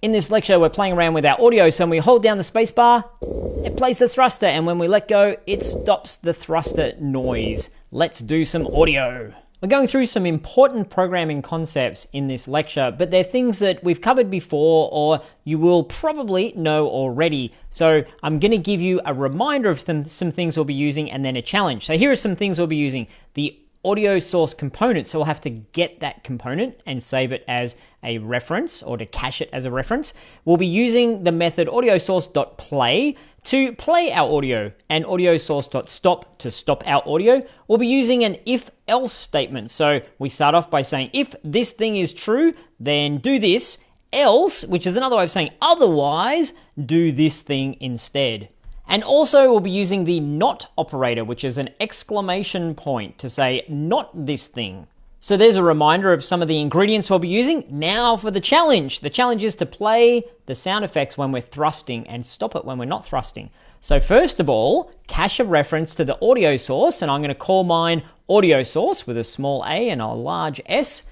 In this lecture, we're playing around with our audio, so when we hold down the spacebar, it plays the thruster, and when we let go, it stops the thruster noise. Let's do some audio. We're going through some important programming concepts in this lecture, but they're things that we've covered before or you will probably know already. So I'm going to give you a reminder of some things we'll be using and then a challenge. So here are some things we'll be using. The AudioSource component, so we'll have to get that component and save it as a reference or to cache it as a reference. We'll be using the method AudioSource.play to play our audio and AudioSource.stop to stop our audio. We'll be using an if-else statement. So we start off by saying, if this thing is true, then do this, else, which is another way of saying otherwise, do this thing instead. And also we'll be using the not operator, which is an exclamation point to say not this thing. So there's a reminder of some of the ingredients we'll be using. Now for the challenge. The challenge is to play the sound effects when we're thrusting and stop it when we're not thrusting. So first of all, cache a reference to the audio source, and I'm going to call mine audio source with a small a and a large S.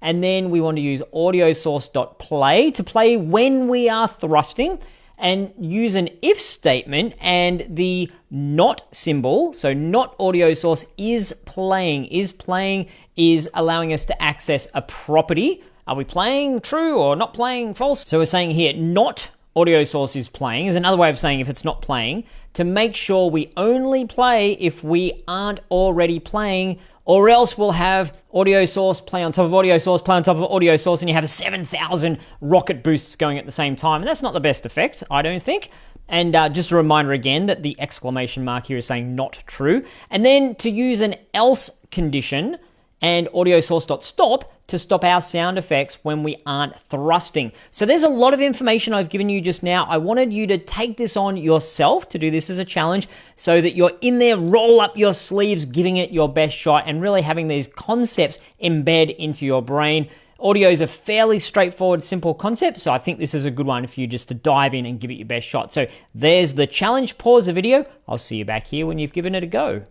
And then we want to use AudioSource.play to play when we are thrusting, and use an if statement and the not symbol. So not audio source is playing is allowing us to access a property. Are we playing true or not playing false? So we're saying here not audio source is playing is another way of saying if it's not playing, to make sure we only play if we aren't already playing, or else we'll have audio source play on top of audio source, play on top of audio source, and you have 7,000 rocket boosts going at the same time. And that's not the best effect, I don't think. And just a reminder again that the exclamation mark here is saying not true. And then to use an else condition and AudioSource.stop to stop our sound effects when we aren't thrusting. So there's a lot of information I've given you just now. I wanted you to take this on yourself, to do this as a challenge, so that you're in there, roll up your sleeves, giving it your best shot, and really having these concepts embed into your brain. Audio is a fairly straightforward, simple concept, so I think this is a good one for you just to dive in and give it your best shot. So there's the challenge. Pause the video. I'll see you back here when you've given it a go.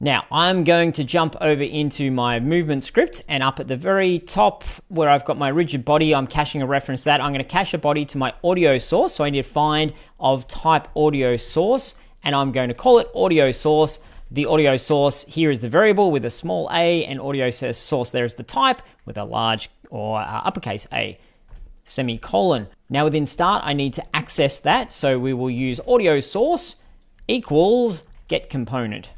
Now, I'm going to jump over into my movement script, and up at the very top where I've got my rigid body, I'm caching a reference to that. I'm going to cache a body to my audio source. So I need to find of type audio source, and I'm going to call it audio source. The audio source here is the variable with a small a, and audio source there is the type with a large or uppercase A, semicolon. Now within start, I need to access that. So we will use audio source equals get component.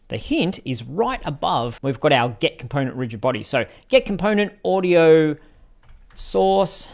The hint is right above, we've got our get component rigid body. So get component audio source,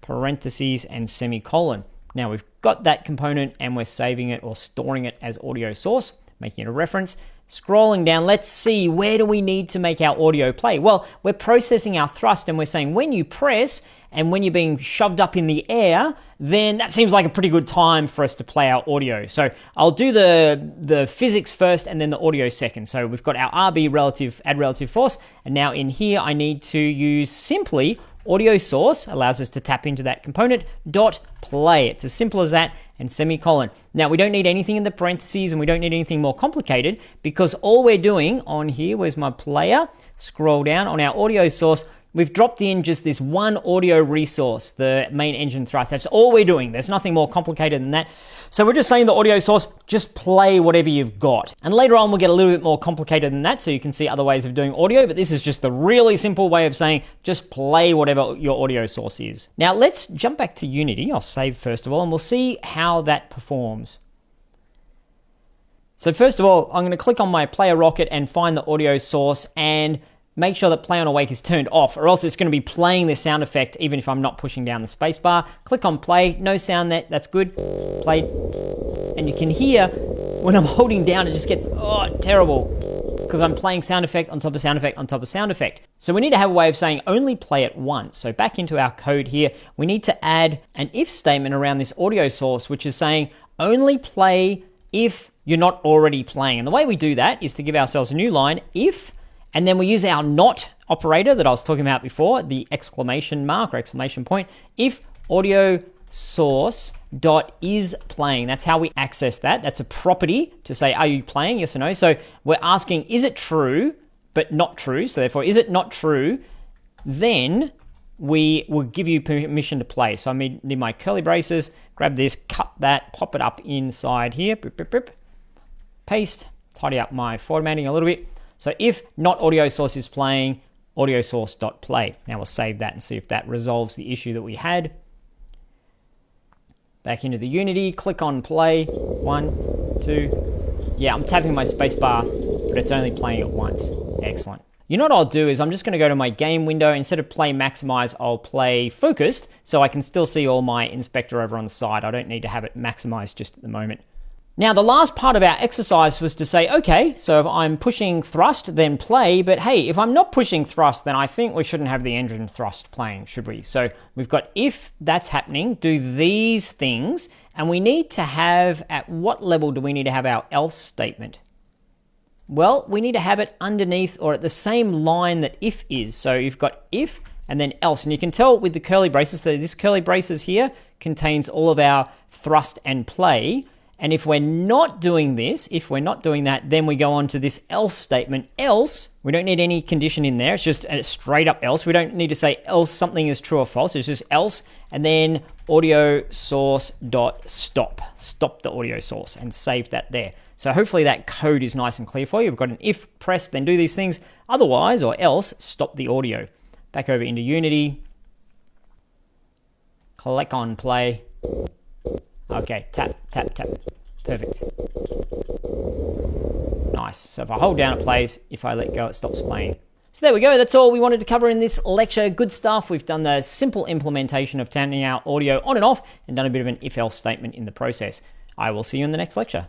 parentheses, and semicolon. Now we've got that component and we're saving it or storing it as audio source, making it a reference. Scrolling down, let's see, where do we need to make our audio play? Well, we're processing our thrust, and we're saying when you press and when you're being shoved up in the air, then that seems like a pretty good time for us to play our audio. So I'll do the physics first and then the audio second. So we've got our RB relative, add relative force, and now in here I need to use simply audio source, allows us to tap into that component, dot play. It's as simple as that, and semicolon. Now we don't need anything in the parentheses and we don't need anything more complicated, because all we're doing on here, where's my player? Scroll down on our audio source, we've dropped in just this one audio resource, the main engine thrust. That's all we're doing. There's nothing more complicated than that. So we're just saying the audio source, just play whatever you've got. And later on, we'll get a little bit more complicated than that, so you can see other ways of doing audio, but this is just the really simple way of saying just play whatever your audio source is. Now let's jump back to Unity. I'll save first of all, and we'll see how that performs. So first of all, I'm going to click on my player rocket and find the audio source and make sure that play on awake is turned off, or else it's going to be playing this sound effect even if I'm not pushing down the space bar. Click on play, no sound there, that's good. Play, and you can hear when I'm holding down, it just gets terrible, because I'm playing sound effect on top of sound effect on top of sound effect. So we need to have a way of saying only play it once. So back into our code here, we need to add an if statement around this audio source, which is saying only play if you're not already playing. And the way we do that is to give ourselves a new line, if, and then we use our not operator that I was talking about before, the exclamation mark or exclamation point, if audio source dot is playing. That's how we access that. That's a property to say, are you playing, yes or no? So we're asking, is it true, but not true? So therefore, is it not true then we will give you permission to play. So I need my curly braces, grab this, cut that, pop it up inside here, paste, tidy up my formatting a little bit. So if not AudioSource is playing, AudioSource.play. Now we'll save that and see if that resolves the issue that we had. Back into the Unity, click on play, 1, 2. Yeah, I'm tapping my spacebar, but it's only playing it once. Excellent. You know what I'll do is I'm just going to go to my game window. Instead of play maximize, I'll play focused, so I can still see all my inspector over on the side. I don't need to have it maximized just at the moment. Now, the last part of our exercise was to say, okay, so if I'm pushing thrust, then play, but hey, if I'm not pushing thrust, then I think we shouldn't have the engine thrust playing, should we? So we've got if that's happening, do these things, and we need to have, at what level do we need to have our else statement? Well, we need to have it underneath or at the same line that if is. So you've got if and then else, and you can tell with the curly braces that this curly braces here contains all of our thrust and play. And if we're not doing this, if we're not doing that, then we go on to this else statement. Else, we don't need any condition in there. It's just a straight up else. We don't need to say else something is true or false. It's just else. And then AudioSource.stop. Stop the audio source and save that there. So hopefully that code is nice and clear for you. We've got an if press, then do these things. Otherwise, or else, stop the audio. Back over into Unity. Click on play. Okay, tap, tap, tap. Perfect. Nice. So if I hold down, it plays. If I let go, it stops playing. So there we go. That's all we wanted to cover in this lecture. Good stuff. We've done the simple implementation of turning our audio on and off and done a bit of an if-else statement in the process. I will see you in the next lecture.